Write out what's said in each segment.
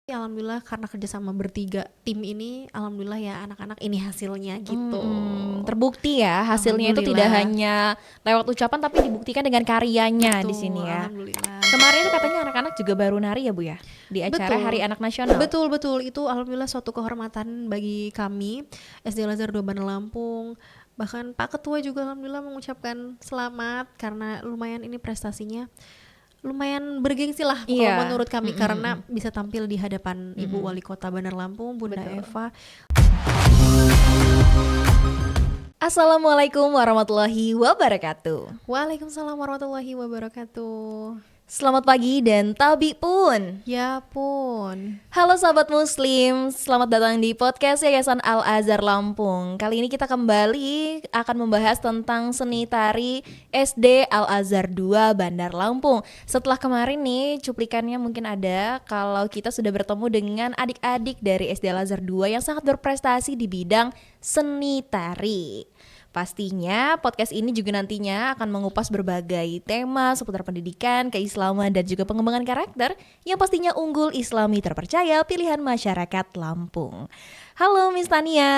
Alhamdulillah karena kerjasama bertiga tim ini, alhamdulillah ya anak-anak ini hasilnya gitu. Terbukti ya hasilnya itu tidak hanya lewat ucapan tapi dibuktikan dengan karyanya. Betul, di sini ya. Alhamdulillah. Kemarin itu katanya anak-anak juga baru nari ya Bu ya di acara Hari Anak Nasional. Betul itu alhamdulillah suatu kehormatan bagi kami SD Al-Azhar 2 Bandar Lampung. Bahkan Pak Ketua juga alhamdulillah mengucapkan selamat karena lumayan ini prestasinya lumayan bergengsi lah kalau menurut kami karena bisa tampil di hadapan Ibu Wali Kota Bandar Lampung, Bunda Eva. Assalamualaikum warahmatullahi wabarakatuh. Waalaikumsalam warahmatullahi wabarakatuh. Selamat pagi dan tabi pun. Ya pun. Halo sahabat muslim, selamat datang di podcast Yayasan Al-Azhar Lampung. Kali ini kita kembali akan membahas tentang seni tari SD Al-Azhar 2 Bandar Lampung. Setelah kemarin nih cuplikannya mungkin ada kalau kita sudah bertemu dengan adik-adik dari SD Al-Azhar 2 yang sangat berprestasi di bidang seni tari. Pastinya podcast ini juga nantinya akan mengupas berbagai tema seputar pendidikan, keislaman, dan juga pengembangan karakter yang pastinya unggul, islami, terpercaya, pilihan masyarakat Lampung. Halo Miss Tania.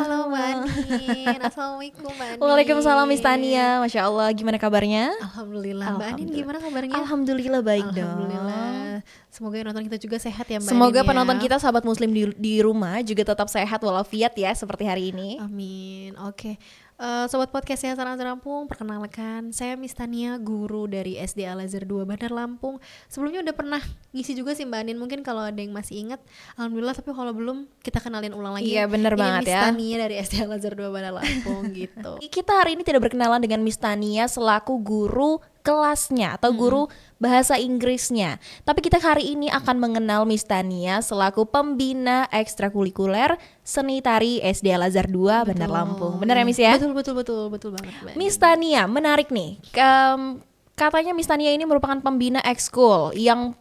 Halo Mbak Anin. Assalamualaikum Mbak Anin. Waalaikumsalam Miss Tania. Masya Allah, gimana kabarnya? Alhamdulillah. Mbak Anin gimana kabarnya? Alhamdulillah baik dong. Alhamdulillah. Semoga yang nonton kita juga sehat ya Mbak Semoga Anin, penonton kita sahabat muslim di rumah juga tetap sehat walafiat ya seperti hari ini. Amin. Oke. Sobat podcast Yayasan Al-Azhar Lampung, perkenalkan saya Miss Tania, guru dari SD Al-Azhar 2 Bandar Lampung. Sebelumnya udah pernah ngisi juga sih Mbak Anin, mungkin kalau ada yang masih ingat, alhamdulillah, tapi kalau belum kita kenalin ulang lagi. Iya bener banget Miss ya, Miss Tania dari SD Al-Azhar 2 Bandar Lampung gitu. Kita hari ini tidak berkenalan dengan Miss Tania selaku guru kelasnya atau guru bahasa Inggrisnya. Tapi kita hari ini akan mengenal Miss Tania selaku pembina ekstrakurikuler seni tari SD Al-Azhar 2 Bandar Lampung. Benar ya Miss ya? Betul banget Mbak. Miss Tania, menarik nih. Katanya Miss Tania ini merupakan pembina ekskul yang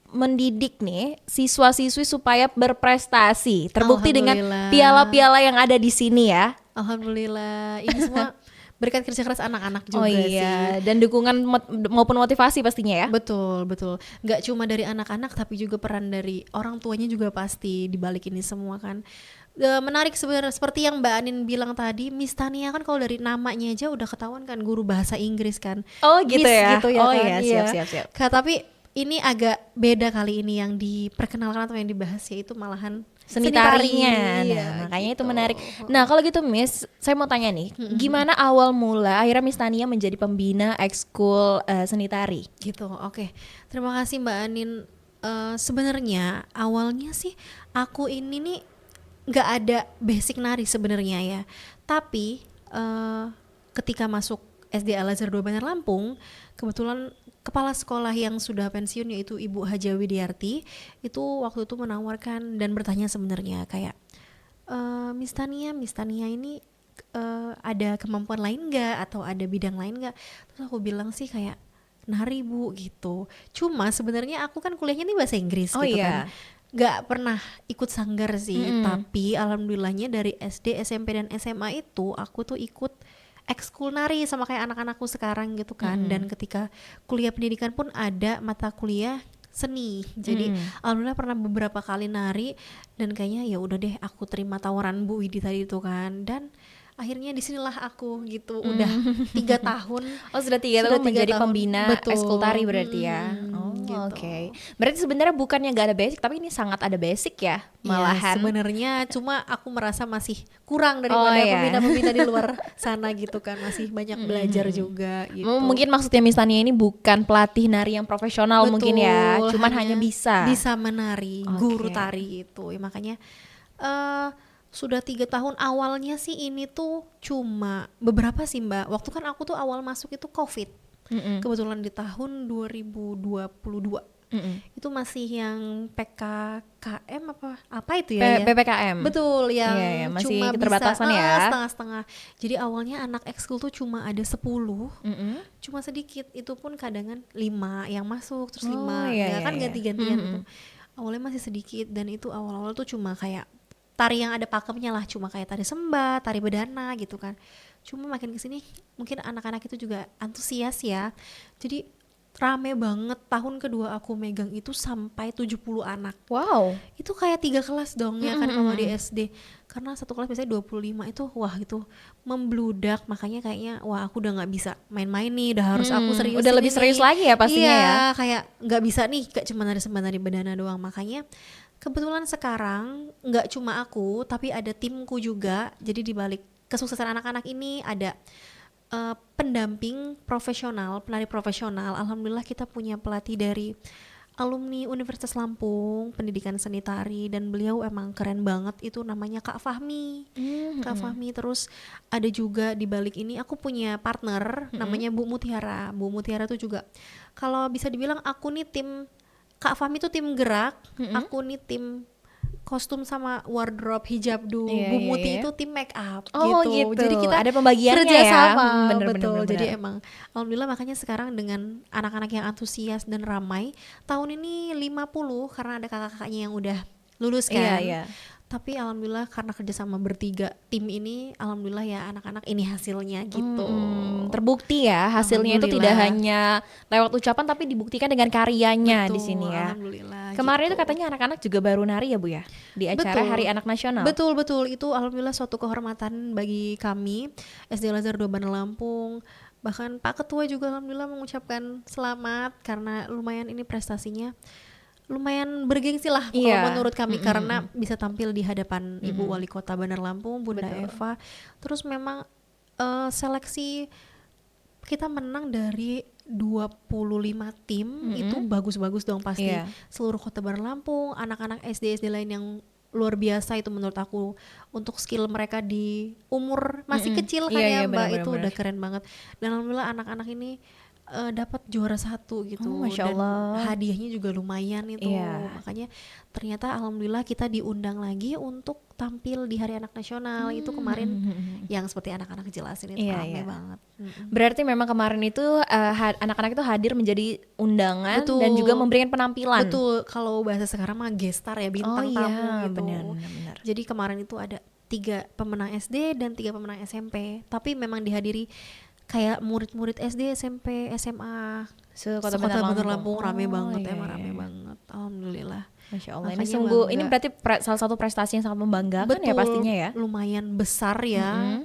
mendidik nih siswa-siswi supaya berprestasi. Terbukti dengan piala-piala yang ada di sini ya. Alhamdulillah. Ini semua berkat kerja keras anak-anak juga sih. Dan dukungan maupun motivasi pastinya ya. Betul. Gak cuma dari anak-anak tapi juga peran dari orang tuanya juga pasti dibalik ini semua kan. Menarik sebenarnya seperti yang Mbak Anin bilang tadi, Miss Tania kan kalau dari namanya aja udah ketahuan kan guru bahasa Inggris kan. Oh gitu Miss ya. Gitu ya oh kan? Iya siap. Tapi ini agak beda kali ini yang diperkenalkan atau yang dibahas yaitu malahan seni tarinya. Nah, makanya gitu. Itu menarik. Nah, kalau gitu Miss, saya mau tanya nih, gimana awal mula akhirnya Miss Tania menjadi pembina ekskul seni tari? Gitu. Oke. Terima kasih Mbak Anin. Sebenarnya awalnya sih aku ini nih nggak ada basic nari sebenarnya ya. Tapi ketika masuk SD Al-Azhar 2 Bandar Lampung, kebetulan kepala sekolah yang sudah pensiun yaitu Ibu Haja Widiarti itu waktu itu menawarkan dan bertanya sebenarnya kayak Miss Tania ini ada kemampuan lain nggak atau ada bidang lain nggak? Terus aku bilang sih kayak nari Bu gitu. Cuma sebenarnya aku kan kuliahnya nih bahasa Inggris kan. Gak pernah ikut sanggar sih, tapi alhamdulillahnya dari SD, SMP dan SMA itu aku tuh ikut ekskul nari sama kayak anak-anakku sekarang gitu kan. Dan ketika kuliah pendidikan pun ada mata kuliah seni. Jadi alhamdulillah pernah beberapa kali nari dan kayaknya ya udah deh aku terima tawaran Bu Widi tadi itu kan. Dan akhirnya disinilah aku gitu udah 3 tahun. Oh sudah 3 tahun menjadi pembina ekskul tari berarti ya. Gitu. Oke. Berarti sebenarnya bukannya nggak ada basic tapi ini sangat ada basic ya malahan. Ya, sebenarnya cuma aku merasa masih kurang daripada pembina-pembina di luar sana gitu kan, masih banyak belajar juga gitu. Mungkin maksudnya Miss Tania ini bukan pelatih nari yang profesional. Betul, mungkin ya, cuman hanya bisa menari, guru tari itu. Ya, makanya sudah 3 tahun. Awalnya sih ini tuh cuma beberapa sih Mbak. Waktu kan aku tuh awal masuk itu COVID. Kebetulan di tahun 2022. Itu masih yang PKKM apa itu ya? PPKM. Betul, yang masih cuma keterbatasan bisa, ya. Setengah-setengah. Jadi awalnya anak ekskul tuh cuma ada 10. Cuma sedikit. Itu pun kadangan 5 yang masuk terus 5. Kan ganti-gantian gitu. Awalnya masih sedikit dan itu awal-awal tuh cuma kayak tari yang ada pakemnya lah, cuma kayak tari sembah, tari bedana gitu kan. Cuma makin kesini mungkin anak-anak itu juga antusias ya. Jadi rame banget. Tahun kedua aku megang itu sampai 70 anak. Wow. Itu kayak 3 kelas dong ya kan kalau di SD. Karena satu kelas biasanya 25, itu wah itu membludak. Makanya kayaknya wah aku udah nggak bisa main-main nih, udah harus aku serius. Udah lebih serius lagi ya pastinya iya, ya. kayak nggak bisa nih kayak cuma nari bedana doang. Makanya kebetulan sekarang nggak cuma aku tapi ada timku juga. Jadi di balik kesuksesan anak-anak ini ada pendamping profesional, penari profesional. Alhamdulillah kita punya pelatih dari alumni Universitas Lampung, pendidikan seni tari, dan beliau emang keren banget, itu namanya Kak Fahmi. Kak Fahmi. Terus ada juga di balik ini aku punya partner namanya Bu Mutiara. Bu Mutiara tuh juga kalau bisa dibilang aku nih tim, Kak Fahmi tuh tim gerak, aku nih tim kostum sama wardrobe hijab dulu. Iya, Bu iya, Muti iya. itu tim make up Oh gitu. gitu. Jadi kita ada pembagiannya kerja ya. sama, Bener, betul. bener, Jadi bener. emang alhamdulillah makanya sekarang dengan anak-anak yang antusias dan ramai. Tahun ini 50 karena ada kakak-kakaknya yang udah lulus Iya, kan. iya. Tapi alhamdulillah karena kerjasama bertiga tim ini, alhamdulillah ya anak-anak ini hasilnya gitu. Terbukti ya hasilnya itu tidak hanya lewat ucapan tapi dibuktikan dengan karyanya di Betul, sini ya. alhamdulillah Kemarin itu gitu. katanya anak-anak juga baru nari ya Bu ya di acara Betul. Hari Anak Nasional. Betul itu alhamdulillah suatu kehormatan bagi kami SD Al Azhar 2 Bandar Lampung. Bahkan Pak Ketua juga alhamdulillah mengucapkan selamat karena lumayan ini prestasinya lumayan bergengsi lah kalau Iya. menurut kami karena bisa tampil di hadapan Ibu Wali Kota Bandar Lampung, Bunda Betul. Eva. Terus memang seleksi kita menang dari 25 tim, itu bagus-bagus dong pasti. Iya. Seluruh Kota Bandar Lampung, anak-anak SD lain yang luar biasa itu menurut aku, untuk skill mereka di umur masih kecil kan Iya, ya iya, Mbak, benar, itu benar, udah keren banget. Dan alhamdulillah anak-anak ini dapat juara 1 gitu. Oh, Masya dan Allah. hadiahnya juga lumayan itu. Iya. Makanya ternyata alhamdulillah kita diundang lagi untuk tampil di Hari Anak Nasional. Itu kemarin yang seperti anak-anak jelasin itu Iya, rame iya. banget. Berarti memang kemarin itu anak-anak itu hadir menjadi undangan Betul. dan juga memberikan penampilan. Betul, kalau bahasa sekarang mah gestar ya, bintang Oh iya, tamu gitu. benar. Jadi kemarin itu ada 3 pemenang SD dan 3 pemenang SMP. Tapi memang dihadiri kayak murid-murid SD, SMP, SMA Sekota Bandar Bandar Lampung. Lampung. Rame Oh, banget, iya, emang iya. rame banget. Alhamdulillah. Masya Allah, ini Makanya sungguh, ini bangga. berarti salah satu prestasi yang sangat membanggakan ya pastinya ya. Lumayan besar ya.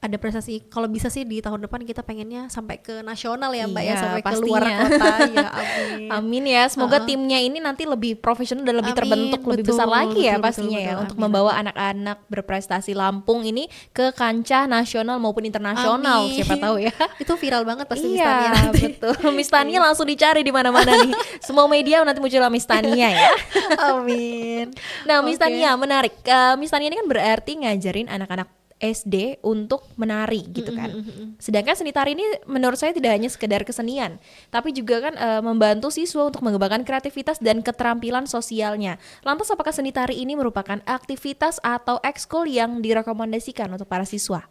Ada prestasi, kalau bisa sih di tahun depan kita pengennya sampai ke nasional ya Mbak ya, Iya, sampai ke pastinya. luar kota ya, amin. Amin ya, semoga timnya ini nanti lebih profesional dan lebih Amin, terbentuk lebih betul, besar lagi ya betul, pastinya betul, ya, betul, untuk amin, membawa anak-anak berprestasi Lampung ini ke kancah nasional maupun internasional, Amin. siapa tahu ya. Itu viral banget pasti Miss Iya, Tania nanti. betul. Miss Tania langsung dicari di mana-mana nih. Semua media nanti muncul Miss Tania ya. Amin. Nah, Miss Oke. Tania menarik. Miss Tania ini kan berarti ngajarin anak-anak SD untuk menari gitu kan. Sedangkan seni tari ini menurut saya tidak hanya sekedar kesenian, tapi juga kan membantu siswa untuk mengembangkan kreativitas dan keterampilan sosialnya. Lantas apakah seni tari ini merupakan aktivitas atau ekskul yang direkomendasikan untuk para siswa?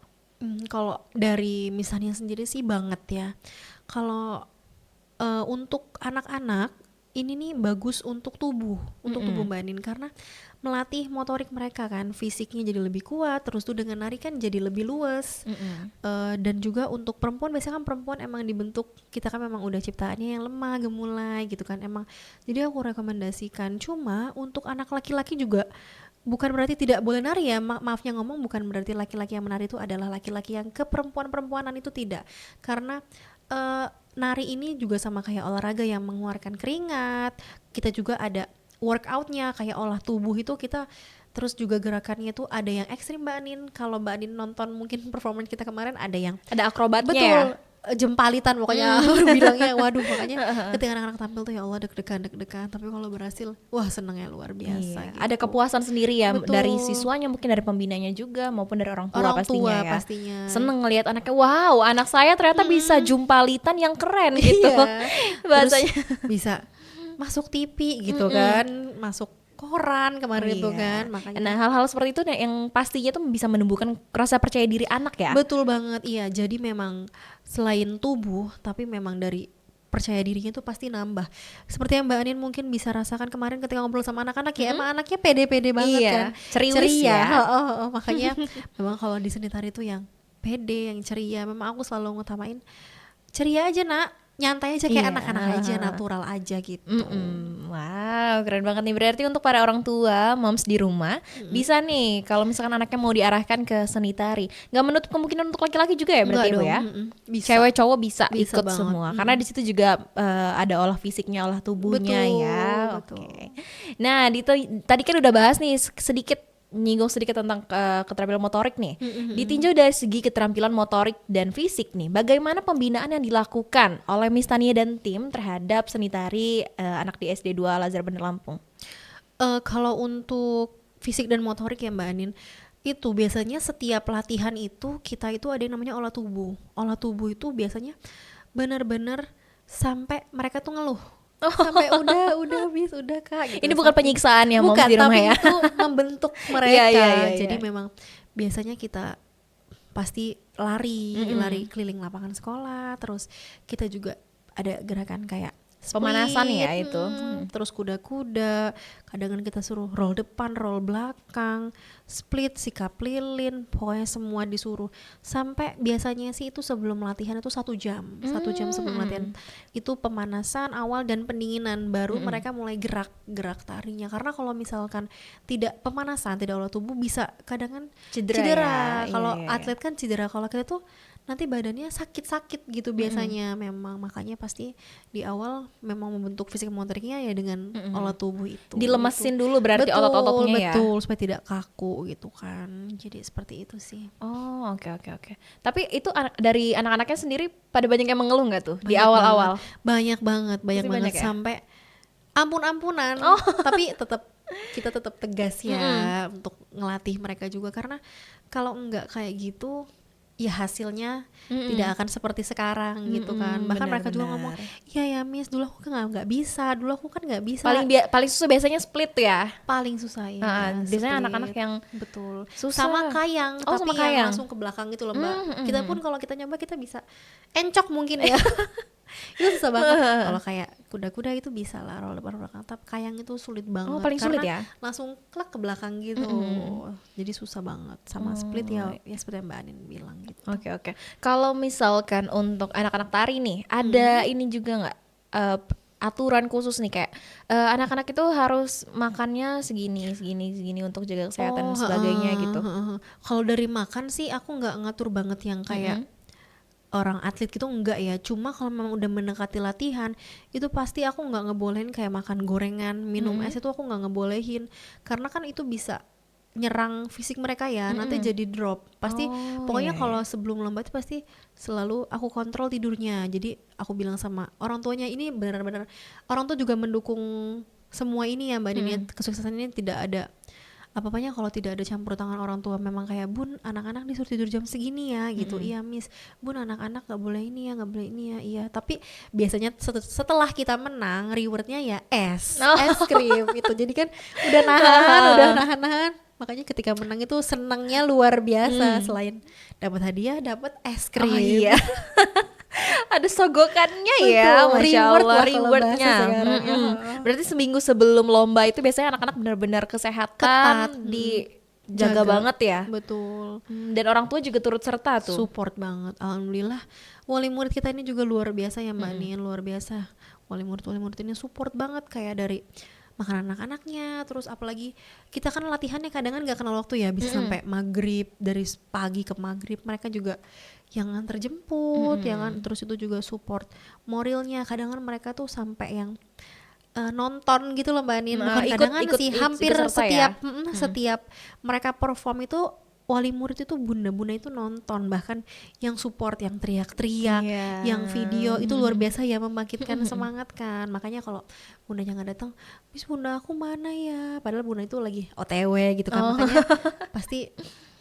Kalau dari misalnya sendiri sih banget ya. Kalau untuk anak-anak ini nih bagus untuk tubuh Mbak Anin, karena melatih motorik mereka kan, fisiknya jadi lebih kuat, terus tuh dengan nari kan jadi lebih luas. Dan juga untuk perempuan, biasanya kan perempuan emang dibentuk, kita kan memang udah ciptaannya yang lemah, gemulai gitu kan emang. Jadi aku rekomendasikan. Cuma untuk anak laki-laki juga bukan berarti tidak boleh nari ya, maafnya ngomong, bukan berarti laki-laki yang menari itu adalah laki-laki yang ke perempuan-perempuanan, itu tidak. Karena nari ini juga sama kayak olahraga yang mengeluarkan keringat. Kita juga ada workoutnya kayak olah tubuh itu kita. Terus juga gerakannya tuh ada yang ekstrim Mbak Anin. Kalau Mbak Anin nonton mungkin performance kita kemarin ada yang Ada akrobatnya betul ya? Jempalitan pokoknya. Bilangnya waduh, makanya ketika anak-anak tampil tuh ya Allah deg-degan. Tapi kalau berhasil, wah senengnya luar biasa. Iya, gitu. ada kepuasan sendiri ya. Betul. Dari siswanya, mungkin dari pembinanya juga maupun dari orang tua, Orang tua ya. pastinya. Seneng ngelihat anaknya, wow, anak saya ternyata bisa jumpalitan yang keren gitu. Iya. Bahasanya. Terus bisa masuk TV gitu kan, masuk koran kemarin itu Iya. kan, makanya. Nah, hal-hal seperti itu yang pastinya tuh bisa menumbuhkan rasa percaya diri anak ya. Betul banget, iya. Jadi memang selain tubuh, tapi memang dari percaya dirinya tuh pasti nambah. Seperti yang Mbak Anin mungkin bisa rasakan kemarin ketika ngobrol sama anak-anak ya, emang anaknya pede-pede banget Iya, kan. ceriwis ya. Makanya memang kalau di seni tari itu yang pede, yang ceria. Memang aku selalu ngutamain ceria aja nak, nyantai aja kayak Iya. anak-anak aja, natural aja gitu. Wow, keren banget nih. Berarti untuk para orang tua, moms di rumah, bisa nih kalau misalkan anaknya mau diarahkan ke seni tari. Nggak menutup kemungkinan untuk laki-laki juga ya berarti Enggak Ibu dong, ya? bisa. Cewek cowok bisa Bisa ikut banget, semua. Karena di situ juga ada olah fisiknya, olah tubuhnya Betul, ya. betul. Oke. Nah, tadi kan udah bahas nih sedikit nyinggung sedikit tentang keterampilan motorik nih. Ditinjau dari segi keterampilan motorik dan fisik nih, bagaimana pembinaan yang dilakukan oleh Miss Tania dan tim terhadap seni tari anak di SD 2 Al-Azhar Bandar Lampung? Kalau untuk fisik dan motorik ya Mbak Anin, itu biasanya setiap latihan itu kita itu ada yang namanya olah tubuh. Olah tubuh itu biasanya benar-benar sampai mereka tuh ngeluh. Sampai udah bis, udah Kak gitu. Ini bukan penyiksaan ya moms Bukan, di rumah tapi ya. itu membentuk mereka. Iya, iya, iya, Jadi iya. memang biasanya kita pasti lari keliling lapangan sekolah, terus kita juga ada gerakan kayak Pemanasan ya split, itu. terus kuda-kuda, kadang kan kita suruh roll depan, roll belakang, split, sikap lilin, pokoknya semua disuruh. Sampai biasanya sih itu sebelum latihan itu 1 jam, 1 jam sebelum latihan itu pemanasan awal dan pendinginan, baru mereka mulai gerak tarinya. Karena kalau misalkan tidak pemanasan, tidak olah tubuh, bisa kadang kan Cedera ya? Kalau Iya, iya. atlet kan cedera, kalau kita tuh nanti badannya sakit-sakit gitu biasanya. Memang makanya pasti di awal memang membentuk fisik motoriknya ya dengan olah tubuh itu. Dilemesin gitu. dulu berarti Betul, otot-ototnya ya? betul, supaya tidak kaku gitu kan. Jadi seperti itu sih. Oh, oke. Tapi itu dari anak-anaknya sendiri pada banyak yang mengeluh nggak tuh di Banyak awal-awal? banget Pasti banget banyak ya? sampai ampun-ampunan. Tapi kita tetap tegas ya untuk ngelatih mereka juga, karena kalau enggak kayak gitu ya hasilnya tidak akan seperti sekarang gitu kan. Bahkan mereka juga ngomong, iya ya Miss, dulu aku kan nggak bisa, Paling susah biasanya split ya. paling susah ya. Biasanya split. anak-anak yang betul susah. sama kayang, Oh, tapi sama kayang. yang langsung ke belakang gitu loh Mbak. Kita pun kalau kita nyoba kita bisa encok mungkin ya. Itu susah banget. Kalau kayak kuda-kuda itu bisa lah roll depan belakang, tapi kayang itu sulit banget. paling sulit karena ya? langsung klak ke belakang gitu. Jadi susah banget. Sama split ya seperti yang Mbak Anin bilang gitu. Oke. Kalau misalkan untuk anak-anak tari nih, ada ini juga nggak aturan khusus nih kayak anak-anak itu harus makannya segini untuk jaga kesehatan dan sebagainya gitu. Kalau dari makan sih aku nggak ngatur banget yang kayak orang atlet gitu, enggak ya. Cuma kalau memang udah mendekati latihan itu pasti aku nggak ngebolehin kayak makan gorengan, minum es itu aku nggak ngebolehin, karena kan itu bisa nyerang fisik mereka ya. Nanti jadi drop pasti. Pokoknya kalau sebelum lomba itu pasti selalu aku kontrol tidurnya. Jadi aku bilang sama orang tuanya, ini benar-benar orang tua juga mendukung semua ini ya Mbak Dini. Kesuksesan ini tidak ada apa-apanya kalau tidak ada campur tangan orang tua. Memang kayak, Bun, anak-anak disuruh tidur jam segini ya gitu. Iya Miss, Bun, anak-anak gak boleh ini ya, gak boleh ini ya. Iya, tapi biasanya setelah kita menang rewardnya ya es krim itu. Jadi kan udah nahan, makanya ketika menang itu senangnya luar biasa. Selain dapat hadiah, dapat es krim. Oh iya. Ada sogokannya ya, Betul, Masya reward Allah, lah kalau rewardnya. bahasa sekarang ya. Berarti seminggu sebelum lomba itu biasanya anak-anak benar-benar kesehatan Ketat, dijaga banget ya. Betul. Dan orang tua juga turut serta tuh. Support banget, alhamdulillah. Wali murid kita ini juga luar biasa ya Mbak Nin, luar biasa. Wali murid ini support banget, kayak dari makan anak-anaknya, terus apalagi kita kan latihannya kadang kan gak kenal waktu ya, bisa sampai maghrib, dari pagi ke maghrib mereka juga yang nganter jemput, terus itu juga support moralnya. Kadang kan mereka tuh sampai yang nonton gitu loh Mbak Anin, bukan kadang sih, hampir setiap mereka perform itu wali murid itu bunda-bunda itu nonton, bahkan yang support, yang teriak-teriak, yang video itu luar biasa ya, membangkitkan semangat kan. Makanya kalau bundanya nggak datang, Miss, bunda aku mana ya, padahal bunda itu lagi OTW gitu kan. Makanya pasti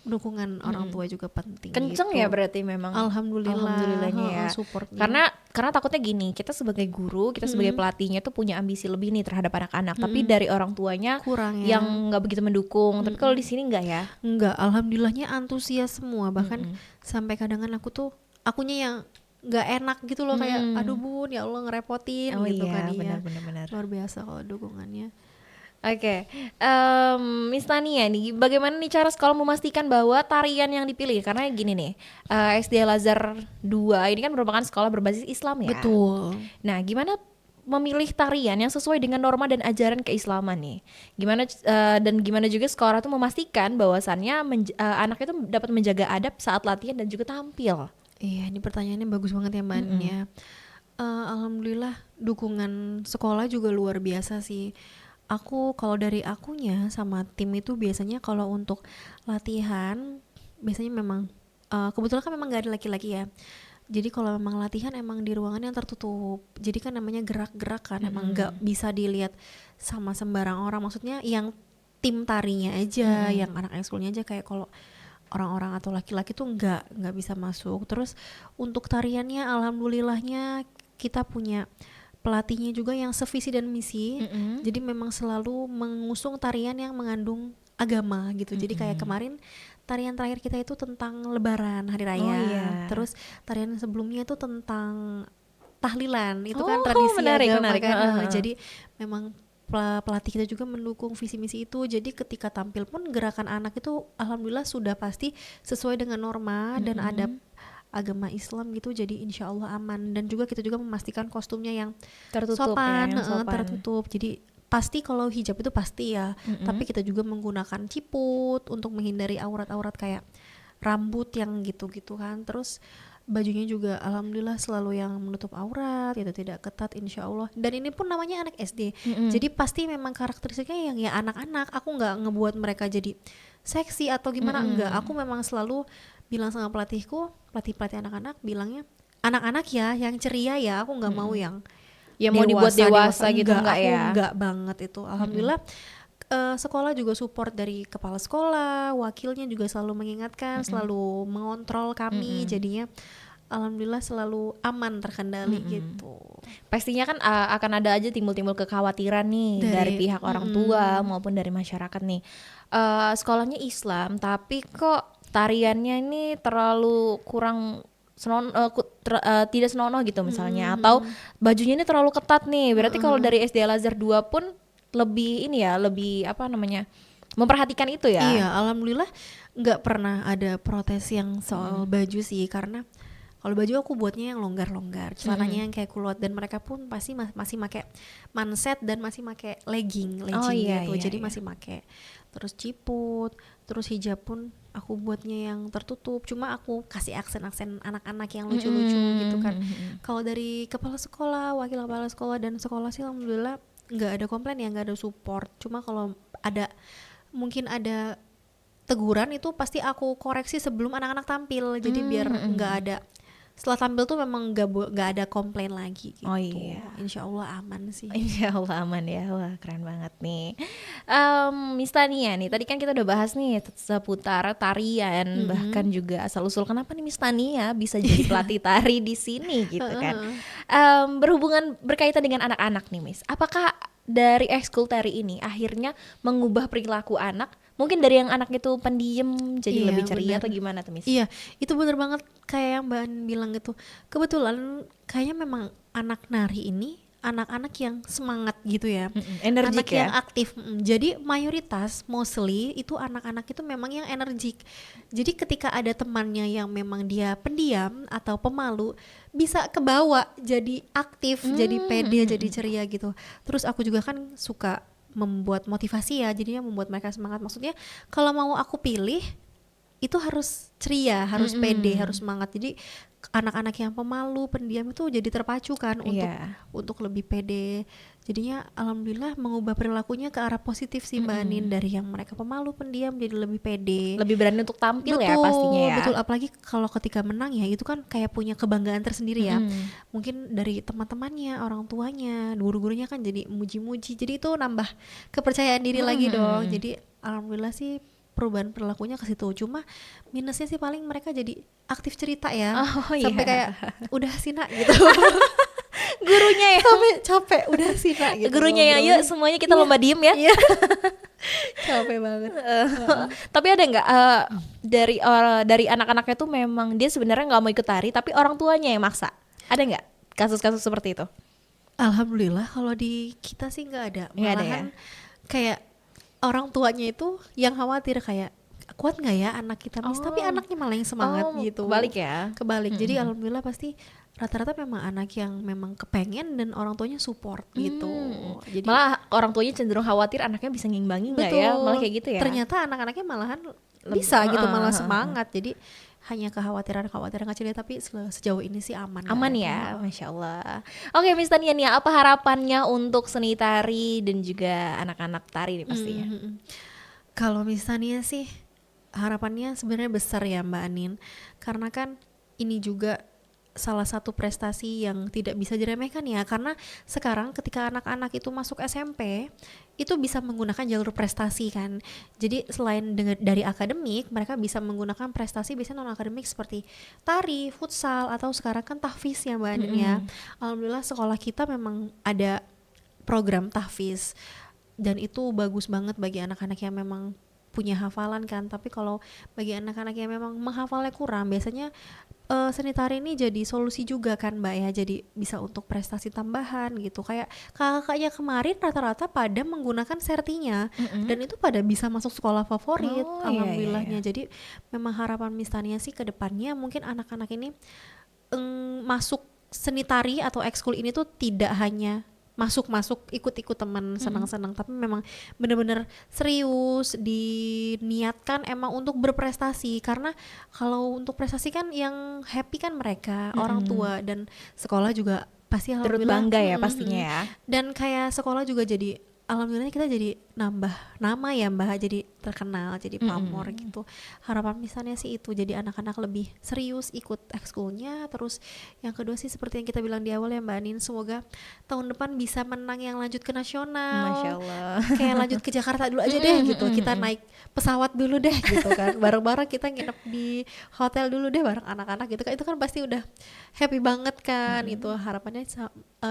dukungan orang tua juga penting. Kenceng gitu. ya berarti memang. Alhamdulillahnya ya. supportnya. Karena takutnya gini, kita sebagai guru, kita sebagai pelatihnya tuh punya ambisi lebih nih terhadap anak-anak, tapi dari orang tuanya kurang ya, yang nggak begitu mendukung. Tapi kalau di sini nggak ya? Enggak, alhamdulillahnya antusias semua. Bahkan sampai kadang akunya yang nggak enak gitu loh, kayak aduh Bun, ya Allah ngerepotin gitu kan. Benar. Luar biasa kalau dukungannya. Oke, Miss Tania nih, bagaimana nih cara sekolah memastikan bahwa tarian yang dipilih? Karena gini nih, SD Al Azhar 2 ini kan merupakan sekolah berbasis Islam ya. Betul. Nah, gimana memilih tarian yang sesuai dengan norma dan ajaran keislaman nih? Gimana dan gimana juga sekolah tuh memastikan bahwasannya anak itu dapat menjaga adab saat latihan dan juga tampil? Iya, ini pertanyaannya bagus banget ya Mbak Anin ya. Alhamdulillah dukungan sekolah juga luar biasa sih. Aku kalau dari akunya sama tim itu biasanya kalau untuk latihan biasanya memang kebetulan kan memang gak ada laki-laki ya. Jadi kalau memang latihan emang di ruangan yang tertutup. Jadi kan namanya gerak-gerak kan emang nggak bisa dilihat sama sembarang orang. Maksudnya yang tim tarinya aja, yang anak ekskulnya aja, kayak kalau orang-orang atau laki-laki tuh nggak bisa masuk. Terus untuk tariannya alhamdulillahnya kita punya pelatihnya juga yang sevisi dan misi. Jadi memang selalu mengusung tarian yang mengandung agama gitu. Jadi kayak kemarin tarian terakhir kita itu tentang Lebaran hari raya. Oh iya. Terus tarian sebelumnya itu tentang tahlilan. Itu kan Oh, tradisi menarik, agama menarik. kan. Heeh. Jadi memang pelatih kita juga mendukung visi misi itu. Jadi ketika tampil pun gerakan anak itu alhamdulillah sudah pasti sesuai dengan norma dan adab agama Islam gitu. Jadi insya Allah aman. Dan juga kita juga memastikan kostumnya yang Tertutup sopan, ya, yang sopan. tertutup. Jadi pasti kalau hijab itu pasti ya. Tapi kita juga menggunakan ciput untuk menghindari aurat-aurat kayak rambut yang gitu-gitu kan. Terus bajunya juga alhamdulillah selalu yang menutup aurat, itu tidak ketat insya Allah. Dan ini pun namanya anak SD. Jadi pasti memang karakteristiknya yang ya anak-anak. Aku nggak ngebuat mereka jadi seksi atau gimana, enggak. Aku memang selalu bilang sama pelatihku, pelatih anak-anak bilangnya anak-anak ya yang ceria ya. Aku nggak mau yang Ya mau dibuat dewasa gitu enggak aku ya? enggak banget itu. Alhamdulillah sekolah juga support dari kepala sekolah, wakilnya juga selalu mengingatkan, selalu mengontrol kami. Jadinya alhamdulillah selalu aman terkendali gitu. Pastinya kan akan ada aja timbul-timbul kekhawatiran nih dari pihak orang tua maupun dari masyarakat nih. Sekolahnya Islam tapi kok tariannya ini terlalu kurang tidak senonoh gitu misalnya, atau bajunya ini terlalu ketat nih. Berarti kalau dari SD Al Azhar 2 pun lebih ini ya, lebih apa namanya, memperhatikan itu ya. Iya, alhamdulillah nggak pernah ada protes yang soal baju sih, karena kalau baju aku buatnya yang longgar-longgar, celananya yang kayak kulot, dan mereka pun pasti masih pakai manset dan masih pakai legging iya, gitu. iya, Jadi iya. masih pakai terus ciput, terus hijab pun aku buatnya yang tertutup. Cuma aku kasih aksen-aksen anak-anak yang lucu-lucu gitu kan. Kalau dari kepala sekolah, wakil kepala sekolah dan sekolah sih alhamdulillah nggak ada komplain ya, nggak ada support. Cuma kalau ada mungkin ada teguran itu pasti aku koreksi sebelum anak-anak tampil. Jadi biar nggak ada, setelah tampil tuh memang nggak ada komplain lagi gitu. Oh iya. Insya Allah aman sih. Insya Allah aman ya. Wah keren banget nih. Miss Tania nih, tadi kan kita udah bahas nih seputar tarian, bahkan juga asal usul kenapa nih Miss Tania bisa jadi pelatih tari di sini gitu kan. Berhubungan berkaitan dengan anak-anak nih Miss, apakah dari ekskul tari ini akhirnya mengubah perilaku anak? Mungkin dari yang anak itu pendiam jadi Iya, lebih ceria benar. atau gimana tuh Miss? Iya, itu bener banget kayak yang Mbak An bilang gitu. Kebetulan kayaknya memang anak nari ini anak-anak yang semangat gitu ya. Energik Anak ya? yang aktif. Jadi mayoritas mostly itu anak-anak itu memang yang energik. Jadi ketika ada temannya yang memang dia pendiam atau pemalu, bisa kebawa jadi aktif, jadi pede, jadi ceria gitu. Terus aku juga kan suka membuat motivasi ya, jadinya membuat mereka semangat. Maksudnya kalau mau aku pilih itu harus ceria, harus pede, harus semangat. Jadi anak-anak yang pemalu, pendiam itu jadi terpacu kan Iya. untuk lebih pede. Jadinya alhamdulillah mengubah perilakunya ke arah positif sih Mbak Anin, dari yang mereka pemalu, pendiam jadi lebih pede. Lebih berani untuk tampil ya Betul, pastinya ya. betul, apalagi kalau ketika menang ya itu kan kayak punya kebanggaan tersendiri ya. Mungkin dari teman-temannya, orang tuanya, guru-gurunya kan jadi muji-muji. Jadi itu nambah kepercayaan diri lagi dong. Jadi alhamdulillah sih perubahan perilakunya ke situ. Cuma minusnya sih paling mereka jadi aktif cerita ya. Oh, Sampai iya. kayak udah sina gitu. Gurunya ya. Sampai capek udah sina gitu. Gurunya ya, yuk semuanya kita lomba diem ya. Iya. Capek banget. Tapi ada nggak dari anak-anaknya tuh memang dia sebenarnya nggak mau ikut tari, tapi orang tuanya yang maksa? Ada nggak kasus-kasus seperti itu? Alhamdulillah kalau di kita sih nggak ada. Nggak ada ya? Malahan kayak orang tuanya itu yang khawatir kayak kuat nggak ya anak kita Miss, tapi anaknya malah yang semangat gitu. Kebalik ya. Kebalik. Jadi alhamdulillah pasti rata-rata memang anak yang memang kepengen dan orang tuanya support gitu. Jadi Malah orang tuanya cenderung khawatir anaknya bisa ngimbangi nggak ya, malah kayak gitu ya. Ternyata anak-anaknya malahan bisa gitu, malah semangat. Jadi hanya kekhawatiran kecil, tapi sejauh ini sih aman ya, Masya Allah. Oke, Miss Tania nih, apa harapannya untuk seni tari dan juga anak-anak tari nih pastinya? Kalau misalnya sih harapannya sebenarnya besar ya Mbak Anin, karena kan ini juga salah satu prestasi yang tidak bisa diremehkan ya, karena sekarang ketika anak-anak itu masuk SMP itu bisa menggunakan jalur prestasi kan. Jadi selain dari akademik, mereka bisa menggunakan prestasi biasanya non akademik seperti tari, futsal, atau sekarang kan tahfiz ya Mbak Anin ya. Alhamdulillah sekolah kita memang ada program tahfiz dan itu bagus banget bagi anak-anak yang memang punya hafalan kan. Tapi kalau bagi anak-anak yang memang menghafalnya kurang, biasanya seni tari ini jadi solusi juga kan Mbak ya, jadi bisa untuk prestasi tambahan gitu. Kayak kakaknya kemarin rata-rata pada menggunakan sertinya dan itu pada bisa masuk sekolah favorit, alhamdulillahnya. Jadi memang harapan Miss Tania sih ke depannya mungkin anak-anak ini masuk seni tari atau ekskul ini tuh tidak hanya masuk ikut-ikut teman senang-senang, tapi memang benar-benar serius diniatkan emang untuk berprestasi. Karena kalau untuk prestasi kan yang happy kan mereka, orang tua, dan sekolah juga pasti Turut alhamdulillah bangga ya pastinya ya. Dan kayak sekolah juga jadi alhamdulillah kita jadi nambah nama ya Mbak, jadi terkenal, jadi pamor gitu. Harapan misalnya sih itu, jadi anak-anak lebih serius ikut ekskulnya. Terus yang kedua sih seperti yang kita bilang di awal ya Mbak Anin, semoga tahun depan bisa menang yang lanjut ke nasional. Masya Allah. Kayak lanjut ke Jakarta dulu aja deh gitu, kita naik pesawat dulu deh gitu kan, bareng-bareng kita nginep di hotel dulu deh bareng anak-anak gitu kan. Itu kan pasti udah happy banget kan. Itu harapannya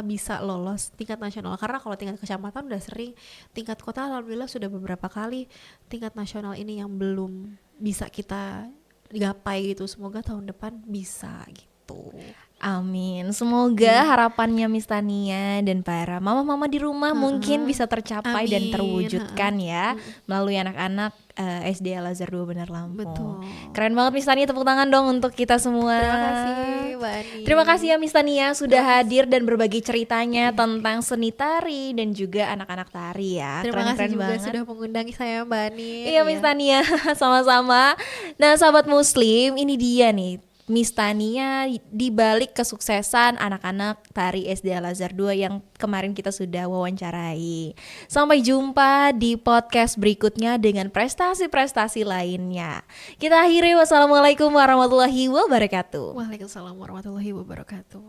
bisa lolos tingkat nasional, karena kalau tingkat kecamatan udah sering, tingkat kota alhamdulillah sudah beberapa kali, tingkat nasional ini yang belum bisa kita gapai gitu. Semoga tahun depan bisa gitu. Amin. Semoga harapannya Miss Tania dan para mama-mama di rumah mungkin bisa tercapai dan terwujudkan ya melalui anak-anak SD Al-Azhar 2 Bandar Lampung. Betul. Keren banget Miss Tania, tepuk tangan dong untuk kita semua. Terima kasih Mbak Ani. Terima kasih ya Miss Tania sudah hadir dan berbagi ceritanya tentang seni tari dan juga anak-anak tari ya. Terima kasih Keren-keren juga banget. sudah mengundang saya Mbak Ani. Iya Miss Tania, sama-sama. Nah sahabat muslim, ini dia nih Miss Tania di balik kesuksesan anak-anak tari SD Al-Azhar 2 yang kemarin kita sudah wawancarai. Sampai jumpa di podcast berikutnya dengan prestasi-prestasi lainnya. Kita akhiri, wassalamualaikum warahmatullahi wabarakatuh. Waalaikumsalam warahmatullahi wabarakatuh.